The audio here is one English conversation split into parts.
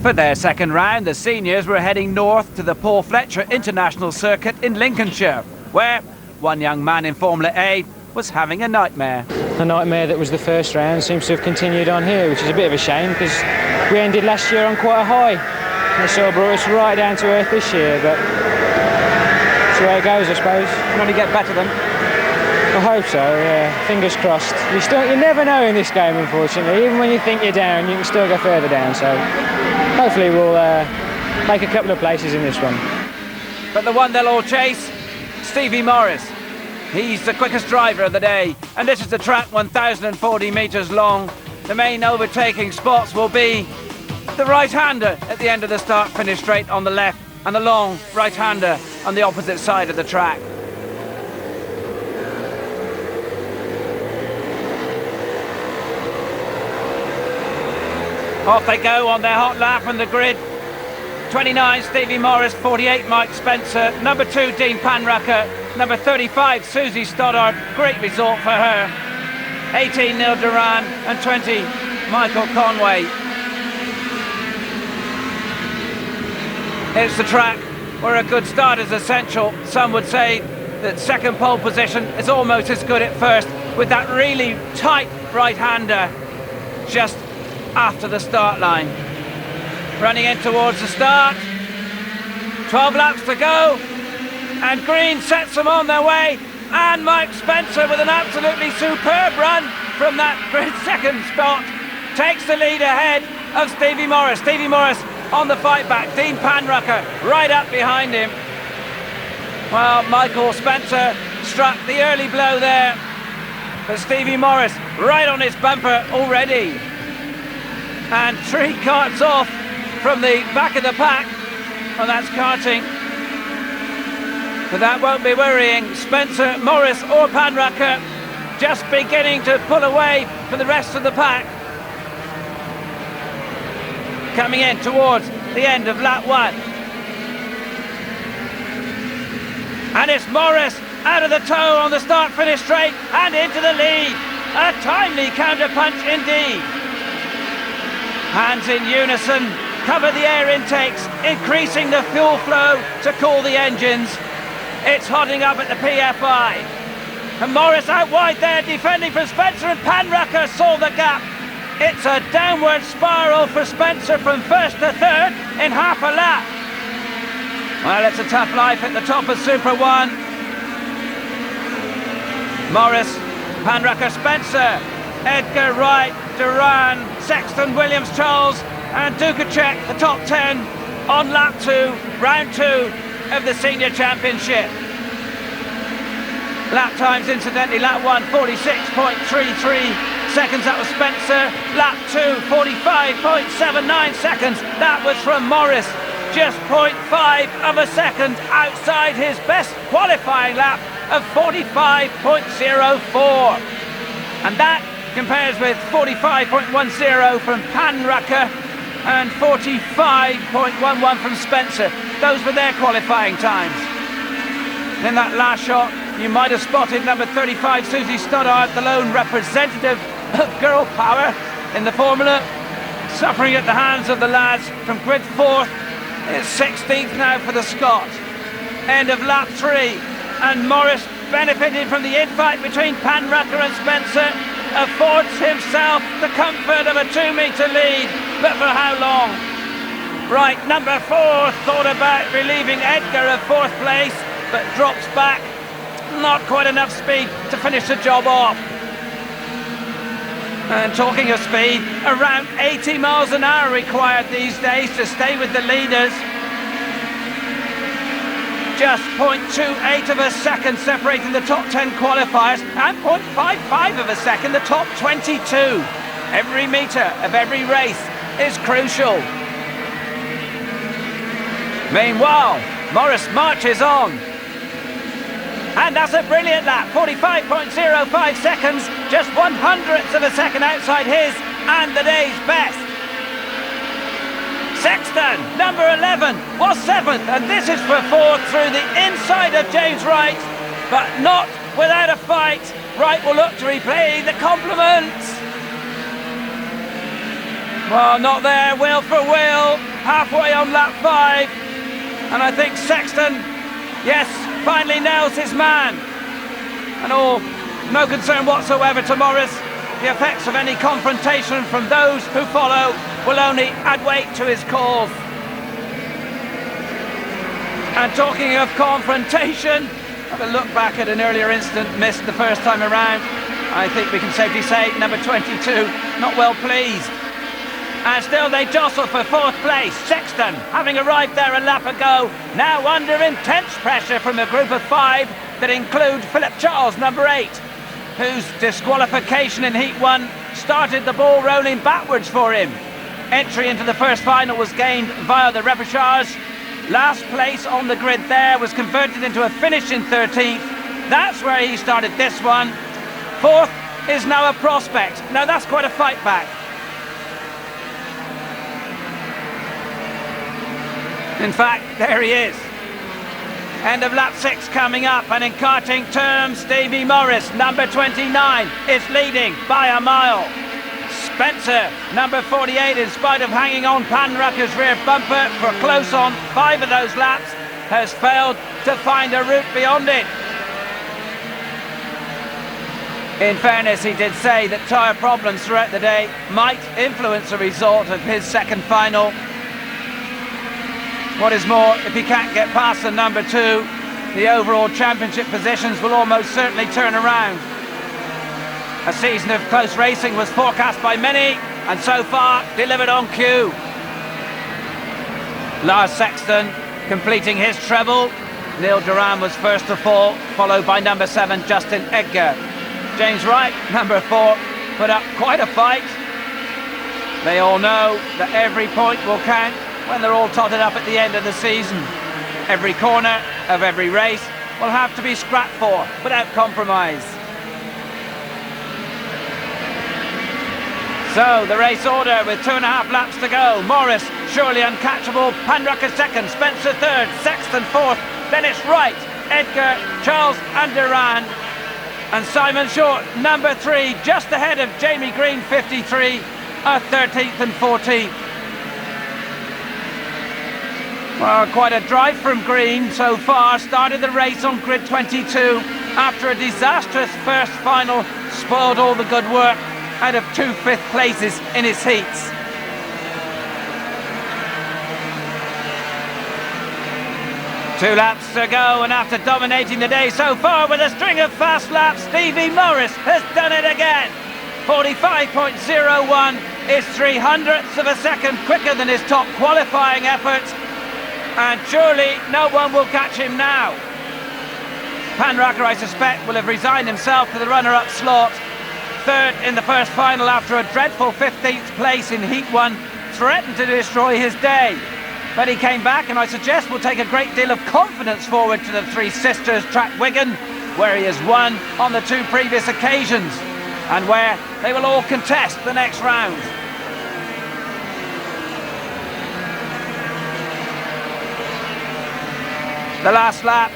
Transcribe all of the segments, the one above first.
For their second round, the seniors were heading north to the Paul Fletcher International Circuit in Lincolnshire, where one young man in Formula A was having a nightmare. A nightmare that was the first round seems to have continued on here, which is a bit of a shame because we ended last year on quite a high. And so it brought us right down to earth this year, but that's the way it goes, I suppose. Can only get better then? I hope so, yeah. Fingers crossed. You never know in this game, unfortunately. Even when you think you're down, you can still go further down, so hopefully we'll make a couple of places in this one. But the one they'll all chase, Stevie Morris. He's the quickest driver of the day, and this is the track 1,040 metres long. The main overtaking spots will be the right-hander at the end of the start-finish straight on the left, and the long right-hander on the opposite side of the track. Off they go on their hot lap on the grid. 29, Stevie Morris. 48, Mike Spencer. Number 2, Dean Panrucker. Number 35, Susie Stoddard. Great result for her. 18, Neil Duran. And 20, Michael Conway. It's the track where a good start is essential. Some would say that second pole position is almost as good at first, with that really tight right-hander just after the start line. Running in towards the start. 12 laps to go. And Green sets them on their way. And Mike Spencer, with an absolutely superb run from that grid second spot, takes the lead ahead of Stevie Morris. Stevie Morris on the fight back. Dean Panrucker right up behind him. Well, Michael Spencer struck the early blow there. But Stevie Morris right on his bumper already. And 3 carts off from the back of the pack. Well, that's Karting. But that won't be worrying. Spencer, Morris or Panrucker just beginning to pull away from the rest of the pack. Coming in towards the end of lap 1. And it's Morris out of the toe on the start-finish straight and into the lead. A timely counter-punch indeed. Hands in unison, cover the air intakes, increasing the fuel flow to cool the engines. It's hotting up at the PFI. And Morris out wide there, defending from Spencer, and Panrucker saw the gap. It's a downward spiral for Spencer from first to third in half a lap. Well, it's a tough life at the top of Super 1. Morris, Panrucker, Spencer, Edgar, Wright, Duran, Sexton, Williams, Charles and Dukacek, the top 10 on lap 2, round 2 of the Senior Championship. Lap times, incidentally, lap 1, 46.33 seconds, that was Spencer. Lap 2, 45.79 seconds, that was from Morris. Just 0.5 of a second outside his best qualifying lap of 45.04. And that compares with 45.10 from Panrucker and 45.11 from Spencer. Those were their qualifying times. In that last shot, you might have spotted number 35, Susie Stoddard, the lone representative of girl power in the Formula, suffering at the hands of the lads from grid 4th. It's 16th now for the Scot. End of lap 3, and Morris benefited from the infight between Panrucker and Spencer, affords himself the comfort of a 2-metre lead, but for how long? Right, number 4 thought about relieving Edgar of 4th place, but drops back. Not quite enough speed to finish the job off. And talking of speed, around 80 miles an hour required these days to stay with the leaders. Just 0.28 of a second separating the top 10 qualifiers, and 0.55 of a second the top 22. Every metre of every race is crucial. Meanwhile, Morris marches on. And that's a brilliant lap, 45.05 seconds, just 1/100th of a second outside his and the day's best. Sexton, number 11, was 7th, and this is for 4th through the inside of James Wright, but not without a fight. Wright will look to replay the compliments. Well, not there, Will for Will. halfway on lap 5. And I think Sexton, yes, finally nails his man. And no concern whatsoever to Morris. The effects of any confrontation from those who follow will only add weight to his cause. And talking of confrontation, have a look back at an earlier incident missed the first time around. I think we can safely say number 22, not well pleased. And still they jostle for 4th place. Sexton, having arrived there a lap ago, now under intense pressure from a group of 5 that include Philip Charles, number 8, whose disqualification in Heat 1 started the ball rolling backwards for him. Entry into the first final was gained via the repechage. Last place on the grid there was converted into a finish in 13th. That's where he started this one. 4th is now a prospect. Now that's quite a fight back. In fact, there he is. End of lap 6 coming up, and in karting terms, Stevie Morris, number 29, is leading by a mile. Spencer, number 48, in spite of hanging on Panrucker's rear bumper for close on 5 of those laps, has failed to find a route beyond it. In fairness, he did say that tyre problems throughout the day might influence the result of his second final. What is more, if he can't get past the number 2, the overall championship positions will almost certainly turn around. A season of close racing was forecast by many, and so far delivered on cue. Lars Sexton completing his treble. Neil Duran was first to fall, followed by number 7, Justin Edgar. James Wright, number 4, put up quite a fight. They all know that every point will count when they're all totted up at the end of the season. Every corner of every race will have to be scrapped for without compromise. So the race order with 2.5 laps to go. Morris surely uncatchable, Panrucker 2nd, Spencer 3rd, Sexton 4th, then it's Wright, Edgar, Charles and Duran, and Simon Short, number 3, just ahead of Jamie Green, 53, 13th and 14th. Well, quite a drive from Green so far. Started the race on grid 22 after a disastrous first final spoiled all the good work out of 2 5th places in his heats. Two laps to go, and after dominating the day so far with a string of fast laps, Stevie Morris has done it again. 45.01 is 300ths of a second quicker than his top qualifying efforts. And surely no one will catch him now. Panrucker, I suspect, will have resigned himself to the runner-up slot. 3rd in the first final after a dreadful 15th place in Heat 1 threatened to destroy his day. But he came back, and I suggest will take a great deal of confidence forward to the Three Sisters track Wigan, where he has won on the 2 previous occasions, and where they will all contest the next round. The last lap,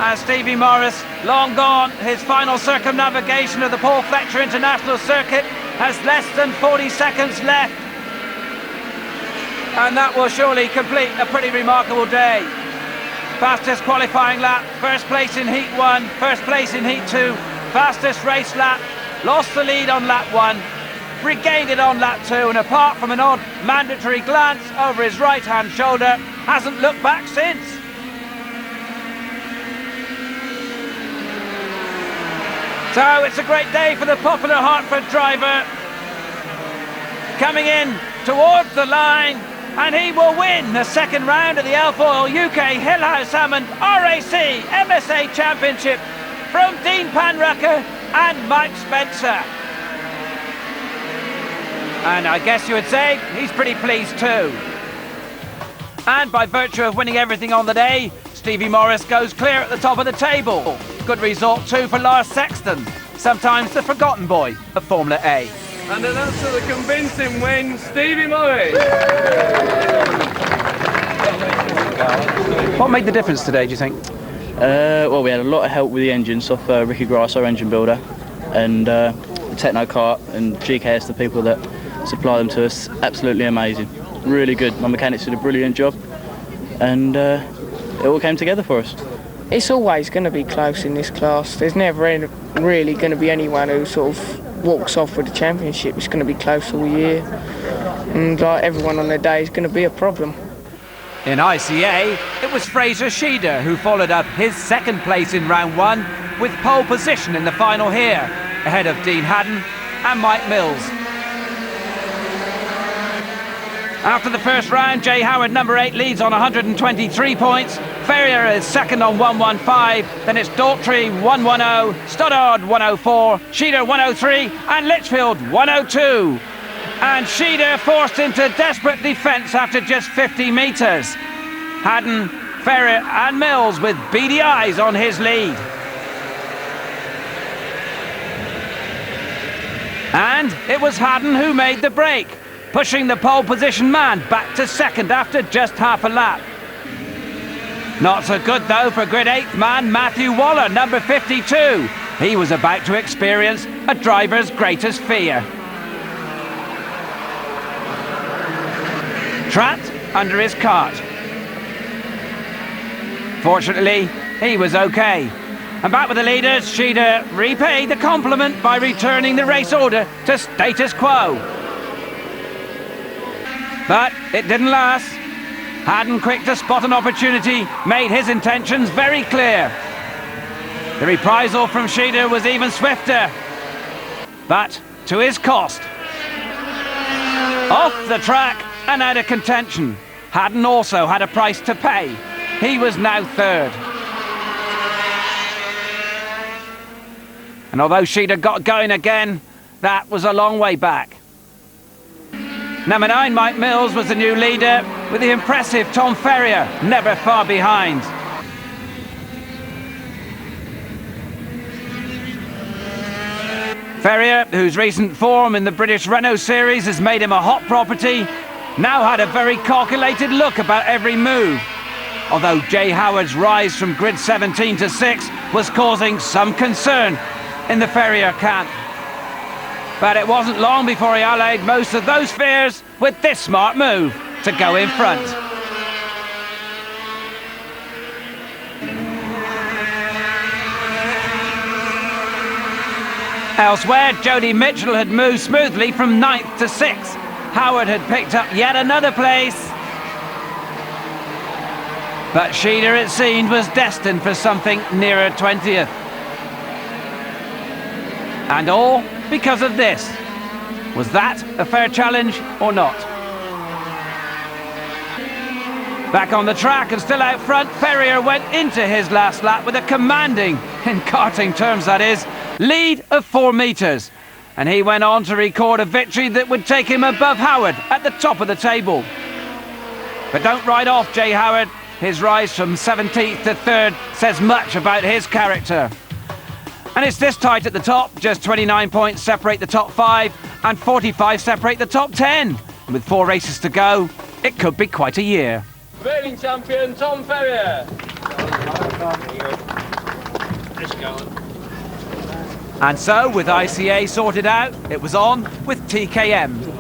and Stevie Morris, long gone. His final circumnavigation of the Paul Fletcher International Circuit has less than 40 seconds left. And that will surely complete a pretty remarkable day. Fastest qualifying lap, first place in Heat 1, first place in Heat 2, fastest race lap, lost the lead on lap 1, regained it on lap 2, and apart from an odd mandatory glance over his right-hand shoulder, hasn't looked back since. So it's a great day for the popular Hartford driver, coming in towards the line, and he will win the second round of the Alfoil UK Hillhouse Hammond RAC MSA Championship from Dean Panrucker and Mike Spencer. And I guess you would say he's pretty pleased too. And by virtue of winning everything on the day, Stevie Morris goes clear at the top of the table. Good result too for Lars Sexton, sometimes the forgotten boy of Formula A. And an absolutely convincing win, Stevie Morris. What made the difference today, do you think? Well, we had a lot of help with the engines off Ricky Grass, our engine builder, and the Techno Kart and GKS, the people that supply them to us. Absolutely amazing. really good. My mechanics did a brilliant job, and it all came together for us. It's always going to be close in this class. There's never really going to be anyone who sort of walks off with the championship. It's going to be close all year, and like everyone on their day is going to be a problem. In ICA, it was Fraser Sheeder who followed up his second place in round one with pole position in the final here, ahead of Dean Haddon and Mike Mills. After the first round, Jay Howard, number 8, leads on 123 points. Ferrier is second on 115, then it's Daltrey 110, Stoddard 104, Sheeder 103 and Litchfield 102. And Sheeder forced into desperate defence after just 50 metres. Haddon, Ferrier and Mills with beady eyes on his lead. And it was Haddon who made the break, pushing the pole position man back to second after just half a lap. Not so good though for grid 8th man Matthew Waller, number 52. He was about to experience a driver's greatest fear. Trapped under his cart. Fortunately, he was okay. And back with the leaders, Sheeder repaid the compliment by returning the race order to status quo. But it didn't last. Haddon, quick to spot an opportunity, made his intentions very clear. The reprisal from Sheeder was even swifter, but to his cost. Off the track and out of contention. Haddon also had a price to pay. He was now third. And although Sheeder got going again, that was a long way back. Number 9, Mike Mills, was the new leader, with the impressive Tom Ferrier never far behind. Ferrier, whose recent form in the British Renault Series has made him a hot property, now had a very calculated look about every move. Although Jay Howard's rise from grid 17 to 6 was causing some concern in the Ferrier camp. But it wasn't long before he allayed most of those fears with this smart move to go in front. Elsewhere, Jody Mitchell had moved smoothly from 9th to 6th. Howard had picked up yet another place. But Sheeder, it seemed, was destined for something nearer 20th. And all because of this. Was that a fair challenge or not? Back on the track and still out front, Ferrier went into his last lap with a commanding, in karting terms that is, lead of 4 metres. And he went on to record a victory that would take him above Howard at the top of the table. But don't write off Jay Howard. His rise from 17th to 3rd says much about his character. And it's this tight at the top. Just 29 points separate the top 5 and 45 separate the top 10. And with 4 races to go, it could be quite a year. Reigning champion Tom Ferrier. And so, with ICA sorted out, it was on with TKM.